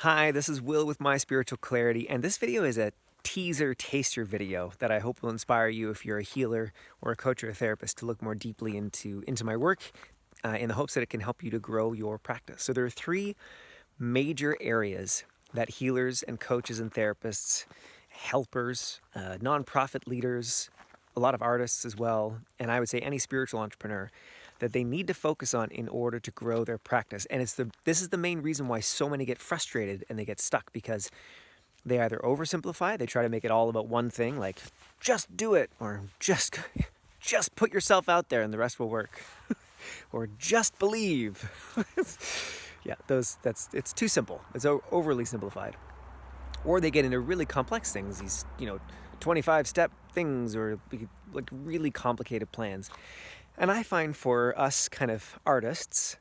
Hi, this is Will with My Spiritual Clarity, and this video is a teaser taster video that I hope will inspire you if you're a healer or a coach or a therapist to look more deeply into my work in the hopes that it can help you to grow your practice. So there are three major areas that healers and coaches and therapists, helpers, nonprofit leaders, a lot of artists as well, and I would say any spiritual entrepreneur, that they need to focus on in order to grow their practice. And this is the main reason why so many get frustrated and they get stuck, because they either oversimplify, they try to make it all about one thing, like just do it, or just put yourself out there and the rest will work, or just believe. Yeah, it's too simple. It's overly simplified. Or they get into really complex things, these 25-step things, or like really complicated plans. And I find for us kind of artists,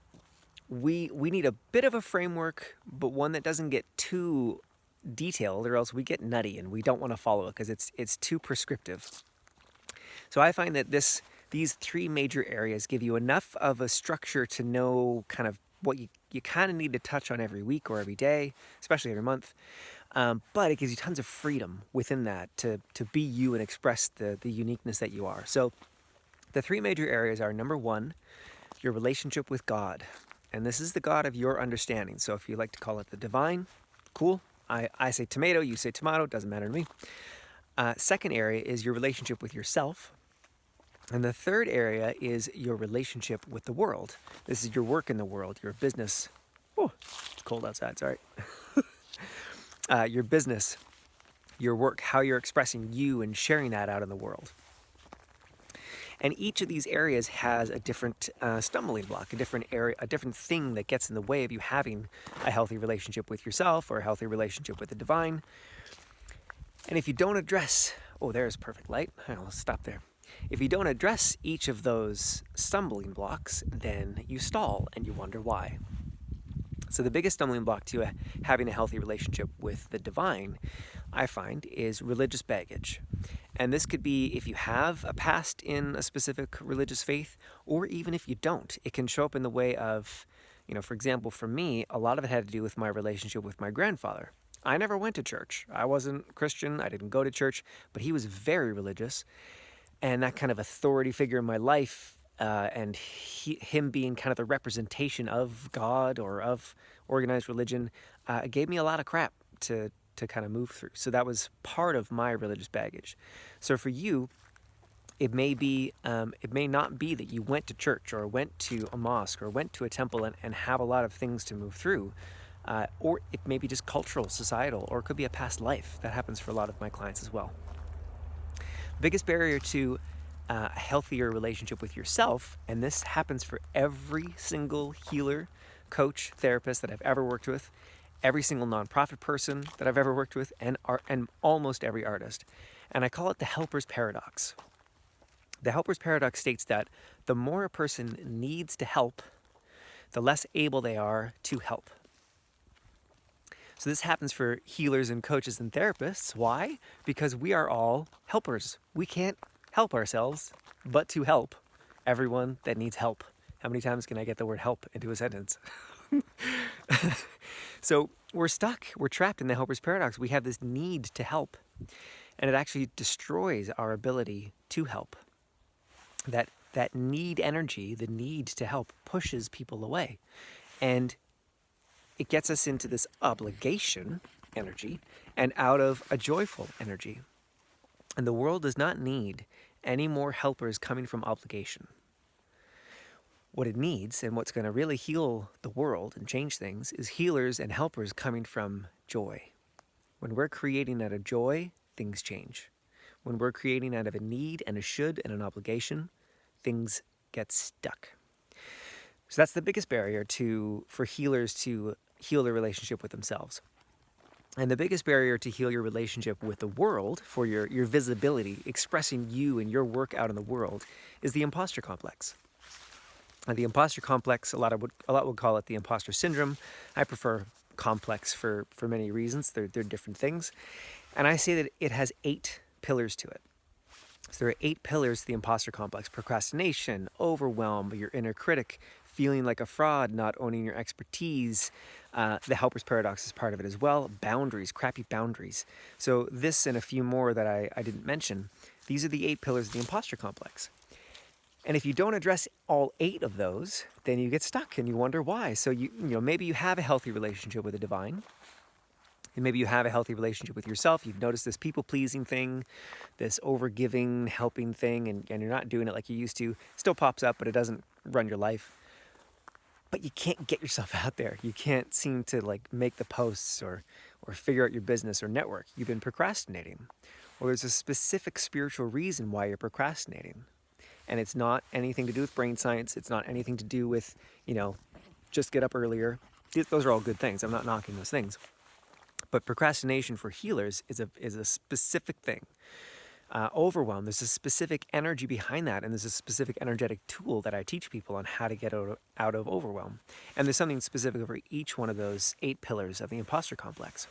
we need a bit of a framework, but one that doesn't get too detailed, or else we get nutty and we don't want to follow it because it's too prescriptive. So I find that these three major areas give you enough of a structure to know kind of what you kind of need to touch on every week or every day, especially every month. But it gives you tons of freedom within that to be you and express the uniqueness that you are. So the three major areas are: number one, your relationship with God. And this is the God of your understanding. So if you like to call it the divine, cool. I say tomato, you say tomato, doesn't matter to me. Second area is your relationship with yourself. And the third area is your relationship with the world. This is your work in the world, your business. Oh, it's cold outside, sorry. Your business, your work, how you're expressing you and sharing that out in the world. And each of these areas has a different stumbling block, a different thing that gets in the way of you having a healthy relationship with yourself or a healthy relationship with the divine. And if you don't address, oh, there's perfect light. I'll stop there. If you don't address each of those stumbling blocks, then you stall and you wonder why. So the biggest stumbling block to having a healthy relationship with the divine, I find, is religious baggage. And this could be if you have a past in a specific religious faith, or even if you don't. It can show up in the way of, for example, for me, a lot of it had to do with my relationship with my grandfather. I never went to church. I wasn't Christian. I didn't go to church, but he was very religious. And that kind of authority figure in my life, and him being kind of the representation of God or of organized religion, gave me a lot of crap to kind of move through. So that was part of my religious baggage. So for you, it may not be that you went to church or went to a mosque or went to a temple and have a lot of things to move through. Or it may be just cultural, societal, or it could be a past life. That happens for a lot of my clients as well. The biggest barrier to a healthier relationship with yourself, and this happens for every single healer, coach, therapist that I've ever worked with, every single nonprofit person that I've ever worked with, and almost every artist. And I call it the helper's paradox. The helper's paradox states that the more a person needs to help, the less able they are to help. So this happens for healers and coaches and therapists. Why? Because we are all helpers. We can't help ourselves, but to help everyone that needs help. How many times can I get the word help into a sentence? So we're stuck. We're trapped in the helper's paradox. We have this need to help, and it actually destroys our ability to help. That need energy, the need to help, pushes people away. And it gets us into this obligation energy and out of a joyful energy. And the world does not need any more helpers coming from obligation. What it needs, and what's going to really heal the world and change things, is healers and helpers coming from joy. When we're creating out of joy, things change. When we're creating out of a need and a should and an obligation, things get stuck. So that's the biggest barrier for healers to heal their relationship with themselves. And the biggest barrier to heal your relationship with the world, for your visibility, expressing you and your work out in the world, is the imposter complex. And the imposter complex, a lot would call it the imposter syndrome. I prefer complex for many reasons. They're different things. And I say that it has 8 pillars to it. So there are 8 pillars to the imposter complex: procrastination, overwhelm, your inner critic, feeling like a fraud, not owning your expertise. The helper's paradox is part of it as well. Boundaries, crappy boundaries. So this and a few more that I didn't mention, these are the 8 pillars of the imposter complex. And if you don't address all 8 of those, then you get stuck and you wonder why. So maybe you have a healthy relationship with the divine, and maybe you have a healthy relationship with yourself. You've noticed this people-pleasing thing, this over-giving, helping thing, and you're not doing it like you used to. It still pops up, but it doesn't run your life. But you can't get yourself out there. You can't seem to make the posts or figure out your business or network. You've been procrastinating. Or there's a specific spiritual reason why you're procrastinating. And it's not anything to do with brain science. It's not anything to do with, just get up earlier. Those are all good things. I'm not knocking those things. But procrastination for healers is a specific thing. Overwhelm, there's a specific energy behind that, and there's a specific energetic tool that I teach people on how to get out of overwhelm. And there's something specific over each one of those 8 pillars of the imposter complex.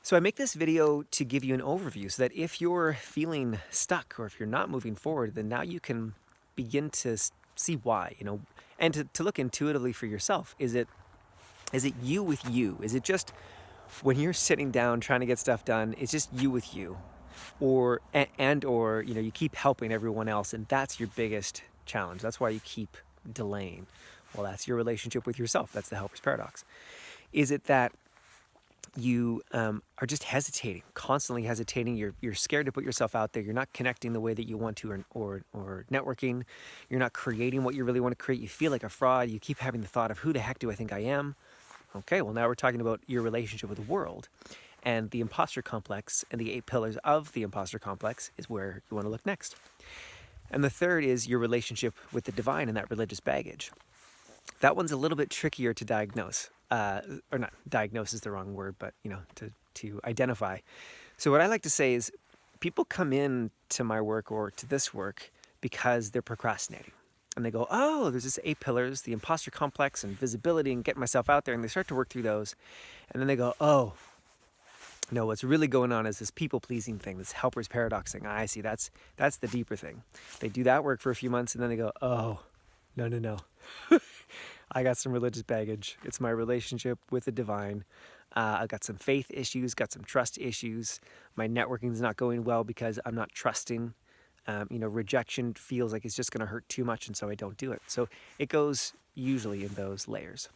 So I make this video to give you an overview so that if you're feeling stuck or if you're not moving forward, then now you can begin to see why, and to look intuitively for yourself. Is it you with you? Is it just when you're sitting down trying to get stuff done, it's just you with you? Or you keep helping everyone else, and that's your biggest challenge. That's why you keep delaying. Well, that's your relationship with yourself. That's the helper's paradox. Is it that you are just hesitating, constantly hesitating? You're scared to put yourself out there. You're not connecting the way that you want to, or networking. You're not creating what you really want to create. You feel like a fraud. You keep having the thought of, who the heck do I think I am? Okay, well, now we're talking about your relationship with the world. And the imposter complex and the 8 pillars of the imposter complex is where you want to look next. And the third is your relationship with the divine and that religious baggage. That one's a little bit trickier to diagnose. Or not, diagnose is the wrong word, but to identify. So what I like to say is people come in to my work or to this work because they're procrastinating. And they go, oh, there's this 8 pillars, the imposter complex and visibility and getting myself out there. And they start to work through those. And then they go, oh, no, what's really going on is this people-pleasing thing, this helper's paradox thing. I see, that's the deeper thing. They do that work for a few months and then they go, oh, no. I got some religious baggage. It's my relationship with the divine. I've got some faith issues, got some trust issues. My networking's not going well because I'm not trusting. Rejection feels like it's just going to hurt too much, and so I don't do it. So it goes usually in those layers.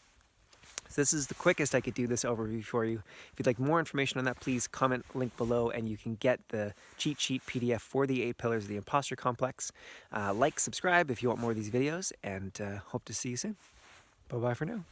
So this is the quickest I could do this overview for you. If you'd like more information on that, please comment, link below, and you can get the cheat sheet PDF for the 8 pillars of the imposter complex. Subscribe if you want more of these videos, and hope to see you soon. Bye-bye for now.